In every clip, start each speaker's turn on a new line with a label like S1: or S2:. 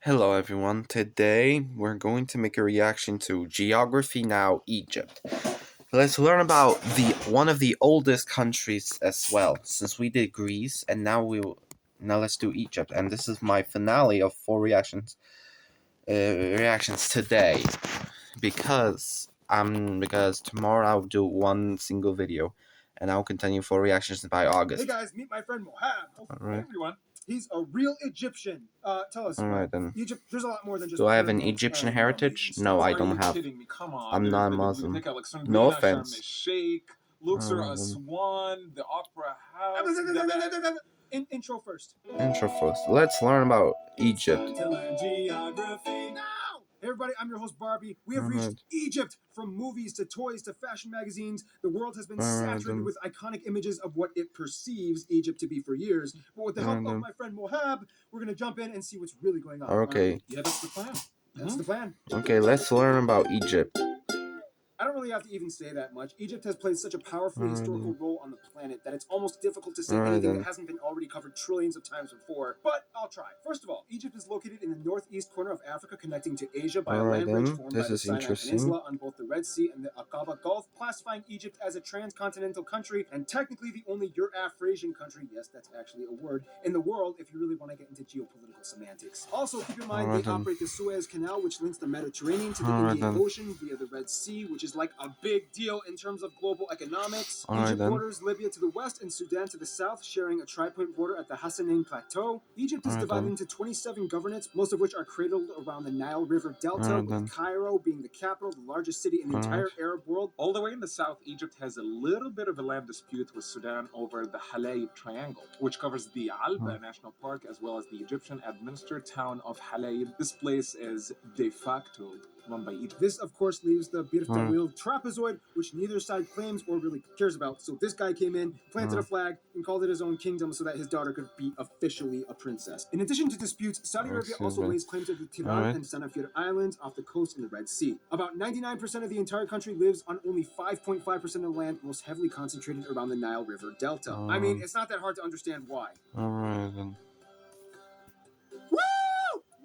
S1: Hello everyone, today we're going to make a reaction to Geography Now Egypt. Let's learn about the one of the oldest countries as well, since we did Greece and now let's do Egypt. And this is my finale of 4 reactions today because tomorrow I'll do one single video and I'll continue 4 reactions by August.
S2: Hey guys, meet my friend Mohab.
S1: Alright.
S2: Hey everyone. He's a real Egyptian. Tell us.
S1: Alright then.
S2: Egypt. There's a lot more than just.
S1: Do I have an
S2: pyramids
S1: Egyptian
S2: and
S1: heritage?
S2: mummies.
S1: No, I
S2: Are
S1: don't
S2: you
S1: have.
S2: kidding me? Come on.
S1: I'm
S2: There's
S1: not
S2: the
S1: Muslim.
S2: Biblioteca Alexandrina,
S1: No
S2: Sharm
S1: offense.
S2: el-Sheikh, Luxor, Aswan, the Opera House. Intro first.
S1: Intro first. Let's learn about Egypt.
S2: Geography now. Hey everybody, I'm your host Barbie. We have reached Egypt. From movies to toys to fashion magazines, the world has been saturated with iconic images of what it perceives Egypt to be for years. But with the help of my friend Mohab, we're going to jump in and see what's really going on.
S1: Okay.
S2: Yeah, that's the plan. That's the plan.
S1: Okay, let's learn about Egypt.
S2: I don't really have to even say that much. Egypt has played such a powerful historical role on the planet that it's almost difficult to say anything that hasn't been already covered trillions of times before. But I'll try. First of all, Egypt is located in the northeast corner of Africa, connecting to Asia by a land bridge formed by the Sinai Peninsula on both the Red Sea and the Aqaba Gulf, classifying Egypt as a transcontinental country and technically the only Eurafrasian country, yes, that's actually a word, in the world if you really want to get into geopolitical semantics. Also, keep in mind they operate the Suez Canal, which links the Mediterranean to the Indian Ocean via the Red Sea, which is like a big deal in terms of global economics. Egypt borders Libya to the west and Sudan to the south, sharing a tri-point border at the Hassanain Plateau. Egypt is divided into 27 governorates, most of which are cradled around the Nile River Delta, with Cairo being the capital, the largest city in the entire Arab world. All the way in the south, Egypt has a little bit of a land dispute with Sudan over the Halayib Triangle, which covers the Alba National Park as well as the Egyptian-administered town of Halayib. This place is de facto run by Egypt. This, of course, leaves the Bir Tawil trapezoid, which neither side claims or really cares about. So this guy came in, planted a flag, and called it his own kingdom so that his daughter could be officially a princess. In addition to disputes, Saudi Arabia also lays claim to the Tiran and Sanafir Islands off the coast in the Red Sea. About 99% of the entire country lives on only 5.5% of the land, most heavily concentrated around the Nile River Delta. I mean, it's not that hard to understand why.
S1: Alright then.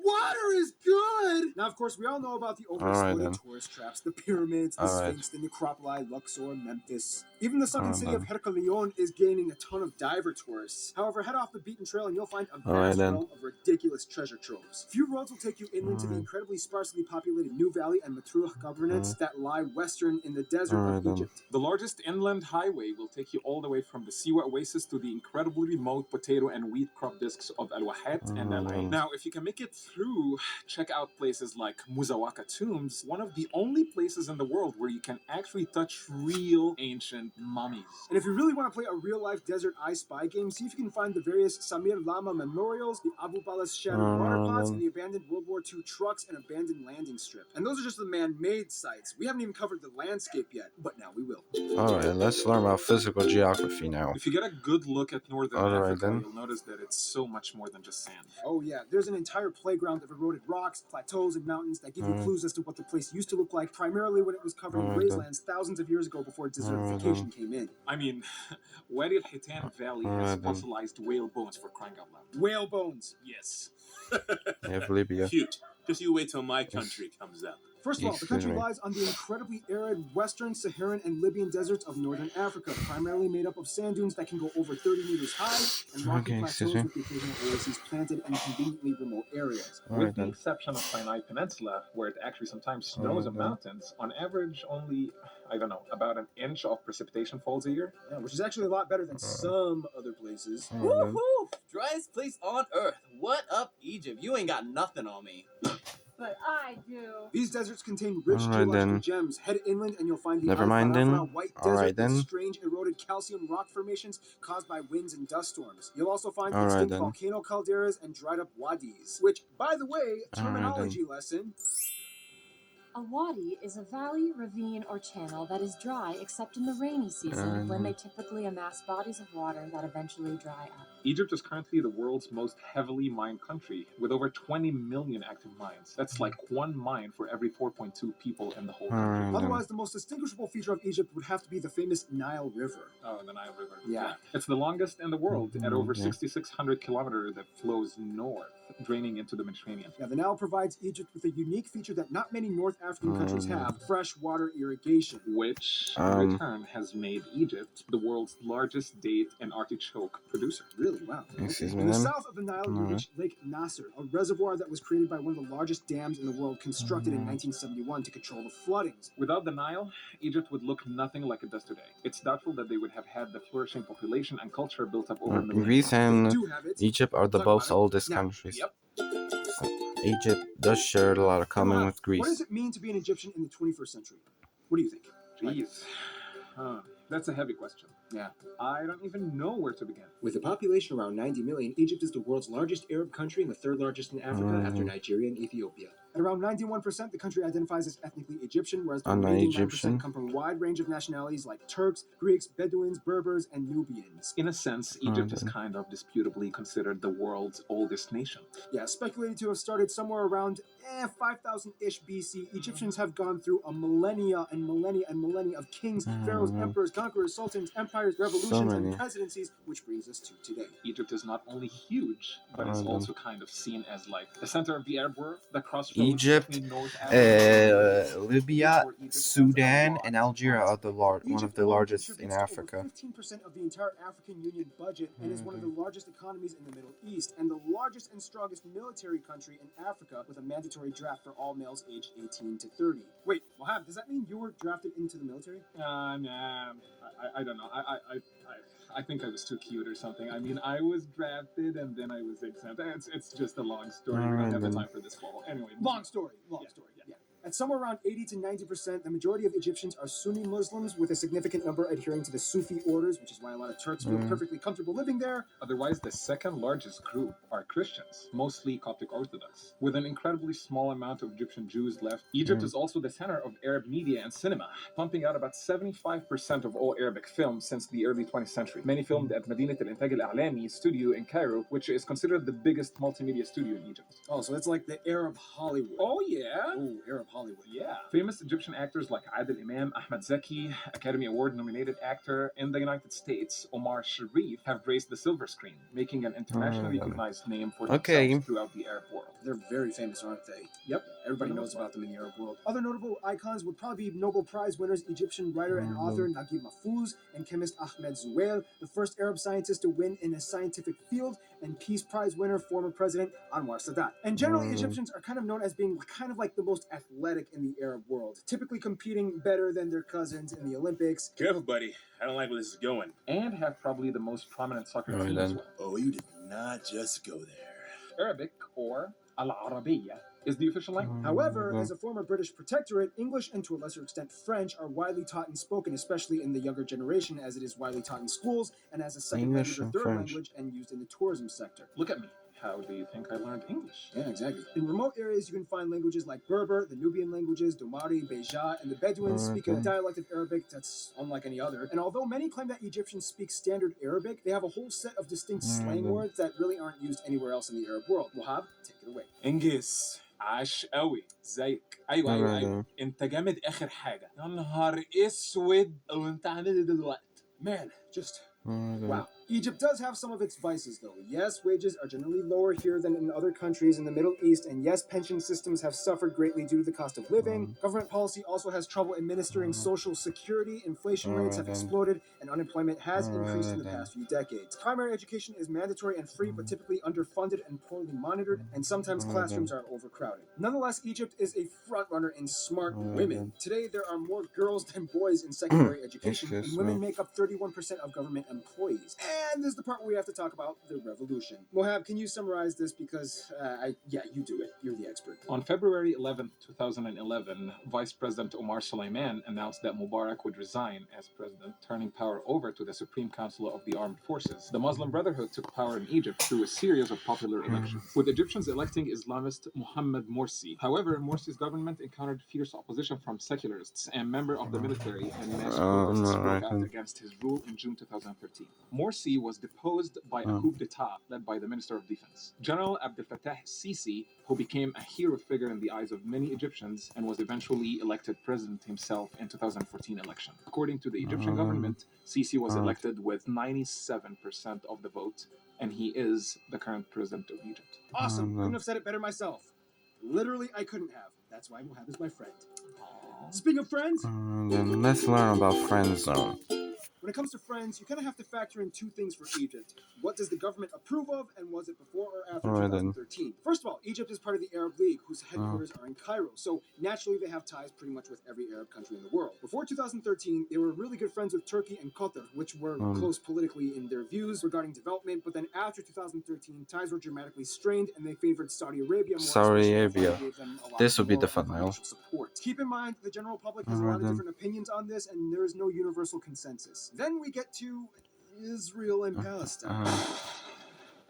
S2: Water is good! Now, of course, we all know about the over-exploited tourist traps, the pyramids, the Sphinx, the Necropoli, Luxor, Memphis. Even the sunken city of Herculaneum is gaining a ton of diver tourists. However, head off the beaten trail and you'll find a vast realm of ridiculous treasure troves. Few roads will take you inland to the incredibly sparsely populated New Valley and Matruh governorates that lie western in the desert of Egypt. The largest inland highway will take you all the way from the Siwa Oasis to the incredibly remote potato and wheat crop discs of Al Wahat and Al Ain. Now, if you can make it through, check out places like Muzawaka Tombs, one of the only places in the world where you can actually touch real ancient mummies. And if you really want to play a real-life desert I Spy game, see if you can find the various Samir Lama memorials, the Abu Balas shattered water pots, and the abandoned World War II trucks and abandoned landing strip. And those are just the man-made sites. We haven't even covered the landscape yet, but now we will.
S1: Alright, let's learn about physical geography now.
S2: If you get a good look at northern Africa, you'll notice that it's so much more than just sand. Oh yeah, there's an entire playground of eroded rocks, plateaus, and mountains that give you clues as to what the place used to look like, primarily when it was covered in grazelands thousands of years ago before desertification came in. I mean, Wadi al-Hitan Valley has fossilized whale bones, for crying out loud. Whale bones! Yes.
S1: Libya.
S3: Cute. Just you wait till my country comes up.
S2: First of all, the country lies on the incredibly arid western Saharan and Libyan deserts of northern Africa, primarily made up of sand dunes that can go over 30 meters high and rocky plateaus with the occasional oases planted in conveniently remote areas. With the exception of Sinai Peninsula, where it actually sometimes snows in mountains, on average only, I don't know, about an inch of precipitation falls a year. Yeah, which is actually a lot better than some other places.
S4: Woohoo! Driest place on earth. What up, Egypt? You ain't got nothing on me.
S5: But I do.
S2: These deserts contain rich geological gems. Head inland and you'll find the White Desert with strange eroded calcium rock formations caused by winds and dust storms. You'll also find extinct volcano calderas and dried up wadis. Which, by the way, terminology lesson.
S5: A wadi is a valley, ravine, or channel that is dry except in the rainy season when they typically amass bodies of water that eventually dry up.
S6: Egypt is currently the world's most heavily mined country, with over 20 million active mines. That's like one mine for every 4.2 people in the whole country.
S1: Alright, then.
S2: Otherwise, the most distinguishable feature of Egypt would have to be the famous Nile River.
S6: Oh, the Nile River.
S2: Yeah.
S6: It's the longest in the world at over
S1: Yeah.
S6: 6,600 kilometers that flows north, draining into the Mediterranean.
S2: Now, the Nile provides Egypt with a unique feature that not many North African countries have: fresh water irrigation.
S6: Which, in return, has made Egypt the world's largest date and artichoke producer.
S2: Really? Wow.
S1: Excuse me
S2: In the
S1: then.
S2: south of the Nile, you reach Lake Nasser, a reservoir that was created by one of the largest dams in the world, constructed in 1971 to control the floodings.
S6: Without the Nile, Egypt would look nothing like it does today. It's doubtful that they would have had the flourishing population and culture built up over millennia.
S1: Greece
S2: They
S1: and
S2: do have it.
S1: Egypt are the
S2: Talk
S1: both
S2: about it.
S1: oldest
S2: Now,
S1: countries.
S6: Yep.
S1: So Egypt does share a lot of common with
S2: What
S1: Greece.
S2: does it mean to be an Egyptian in the 21st century? What do you think?
S6: Jeez. That's a heavy question.
S2: Yeah.
S6: I don't even know where to begin.
S2: With a population around 90 million, Egypt is the world's largest Arab country and the third largest in Africa after Nigeria and Ethiopia. At around 91%, the country identifies as ethnically Egyptian, whereas the
S1: I'm not
S2: remaining
S1: Egyptian.
S2: 9% come from a wide range of nationalities like Turks, Greeks, Bedouins, Berbers, and Nubians.
S6: In a sense, Egypt is kind of disputably considered the world's oldest nation.
S2: Yeah, speculated to have started somewhere around 5,000-ish BC. Egyptians have gone through a millennia and millennia and millennia of kings, pharaohs, emperors, conquerors, sultans, empires, revolutions,
S1: many.
S2: and presidencies, which brings us to today.
S6: Egypt is not only huge, but it's also kind of seen as like the center of the Arab world, the crossroads
S1: Egypt,
S6: between North Africa,
S1: Libya,
S6: where Egypt has
S1: Sudan,
S6: a lot
S1: and Algeria are the one
S2: Egypt
S1: of the
S2: alone
S1: largest in
S2: contributes to
S1: Africa.
S2: over 15% of the entire African Union budget and is one of the largest economies in the Middle East and the largest and strongest military country in Africa with a mandatory draft for all males aged 18 to 30. Wait, Wahab, does that mean you were drafted into the military?
S6: Nah, I don't know. I think I was too cute or something. I mean, I was drafted and then I was exempted. It's just a long story. We don't have the time for this fall. Anyway,
S2: Long story. Yeah. At somewhere around 80 to 90%, the majority of Egyptians are Sunni Muslims, with a significant number adhering to the Sufi orders, which is why a lot of Turks feel perfectly comfortable living there.
S6: Otherwise, the second largest group are Christians, mostly Coptic Orthodox. With an incredibly small amount of Egyptian Jews left, Egypt is also the center of Arab media and cinema, pumping out about 75% of all Arabic films since the early 20th century. Many filmed at Madinat al-Intaj al-A'lami studio in Cairo, which is considered the biggest multimedia studio in Egypt.
S2: Oh, so it's like the Arab Hollywood.
S6: Oh, yeah.
S2: Ooh, Arab Hollywood.
S6: Yeah. Famous Egyptian actors like Adil Imam, Ahmed Zaki, Academy Award-nominated actor in the United States, Omar Sharif, have graced the silver screen, making an internationally recognized name for themselves throughout the Arab world.
S2: They're very famous, aren't they?
S6: Yep.
S2: Everybody knows about them in the Arab world. Other notable icons would probably be Nobel Prize winners, Egyptian writer and author Naguib Mahfouz, and chemist Ahmed Zouail, the first Arab scientist to win in a scientific field, and Peace Prize winner, former President Anwar Sadat. And generally, Egyptians are kind of known as being kind of like the most athletic in the Arab world, typically competing better than their cousins in the Olympics.
S3: Careful, buddy. I don't like where this is going.
S6: And have probably the most prominent soccer team as well.
S3: Oh, you did not just go there.
S6: Arabic, or Al-Arabiya, is the official language.
S2: However, as a former British protectorate, English and to a lesser extent French are widely taught and spoken, especially in the younger generation, as it is widely taught in schools and as a second
S1: English
S2: language or
S1: and
S2: third
S1: French.
S2: language and used in the tourism sector.
S6: Look at me. How do you think I learned English?
S2: Yeah, exactly. In remote areas, you can find languages like Berber, the Nubian languages, Domari, Beja, and the Bedouins speak a dialect of Arabic that's unlike any other. And although many claim that Egyptians speak standard Arabic, they have a whole set of distinct slang words that really aren't used anywhere else in the Arab world. Wahab, take it away.
S3: انجز عاش قوي زيك ايوه انت جامد اخر حاجه يا نهار اسود وانت عامل ايه دلوقتي
S2: Man, just wow. Egypt does have some of its vices, though. Yes, wages are generally lower here than in other countries in the Middle East, and yes, pension systems have suffered greatly due to the cost of living. Government policy also has trouble administering social security. Inflation rates have exploded, and unemployment has increased in the past few decades. Primary education is mandatory and free, but typically underfunded and poorly monitored, and sometimes classrooms are overcrowded. Nonetheless, Egypt is a frontrunner in smart women. Today, there are more girls than boys in secondary education, and women make up 31% of government employees. And this is the part where we have to talk about the revolution. Mohab, can you summarize this? Because, you do it. You're the expert.
S6: On February 11th, 2011, Vice President Omar Suleiman announced that Mubarak would resign as president, turning power over to the Supreme Council of the Armed Forces. The Muslim Brotherhood took power in Egypt through a series of popular elections, with Egyptians electing Islamist Mohammed Morsi. However, Morsi's government encountered fierce opposition from secularists and members of the military, and mass protests broke out against his rule in June 2013. Morsi Morsi was deposed by a coup d'etat led by the Minister of Defense. General Abdel Fattah Sisi, who became a hero figure in the eyes of many Egyptians and was eventually elected president himself in 2014 election. According to the Egyptian government, Sisi was elected with 97% of the vote, and he is the current president of Egypt.
S2: Awesome. Couldn't have said it better myself. Literally, I couldn't have. That's why Mohab is my friend. Speaking of friends,
S1: Then let's learn about friend zone.
S2: when it comes to friends, you kind of have to factor in two things for Egypt. What does the government approve of, and was it before or after 2013? First of all, Egypt is part of the Arab League, whose headquarters are in Cairo, so naturally they have ties pretty much with every Arab country in the world. Before 2013, they were really good friends with Turkey and Qatar, which were close politically in their views regarding development, but then after 2013, ties were dramatically strained, and they favored Saudi Arabia more.
S1: Saudi
S2: especially
S1: Arabia.
S2: gave them a lot
S1: This would be
S2: more
S1: the thumbnail.
S2: financial support. Keep in mind, the general public has a lot of different opinions on this, and there is no universal consensus. Then we get to Israel and Palestine.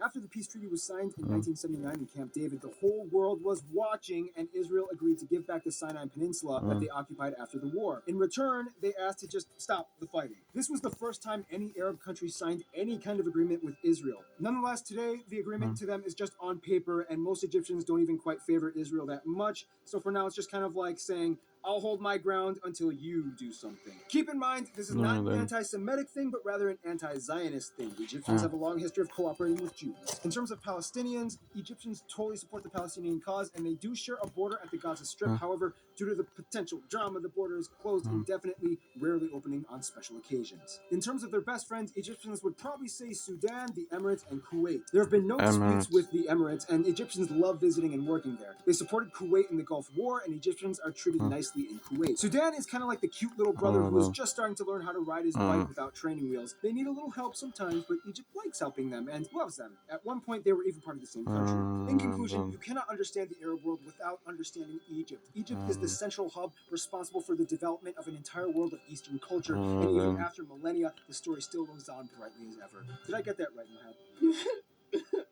S2: After the peace treaty was signed in 1979 in Camp David, the whole world was watching, and Israel agreed to give back the Sinai Peninsula that they occupied after the war. In return, they asked to just stop the fighting. This was the first time any Arab country signed any kind of agreement with Israel. Nonetheless, today, the agreement to them is just on paper, and most Egyptians don't even quite favor Israel that much. So for now, it's just kind of like saying, I'll hold my ground until you do something. Keep in mind, this is not an anti-Semitic thing, but rather an anti-Zionist thing. Egyptians have a long history of cooperating with Jews. In terms of Palestinians, Egyptians totally support the Palestinian cause, and they do share a border at the Gaza Strip. However, due to the potential drama, the border is closed indefinitely, rarely opening on special occasions. In terms of their best friends, Egyptians would probably say Sudan, the Emirates, and Kuwait. There have been no disputes with the Emirates, and Egyptians love visiting and working there. They supported Kuwait in the Gulf War, and Egyptians are treated nicely in Kuwait. Sudan is kind of like the cute little brother who is just starting to learn how to ride his bike without training wheels. They need a little help sometimes, but Egypt likes helping them and loves them. At one point, they were even part of the same country. In conclusion, you cannot understand the Arab world without understanding Egypt. Egypt is the central hub responsible for the development of an entire world of Eastern culture, and even after millennia, the story still goes on brightly as ever. Did I get that right, Mohab?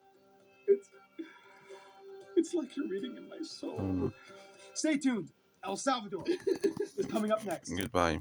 S3: It's like you're reading in my soul.
S2: Stay tuned. El Salvador is coming up next.
S1: Goodbye.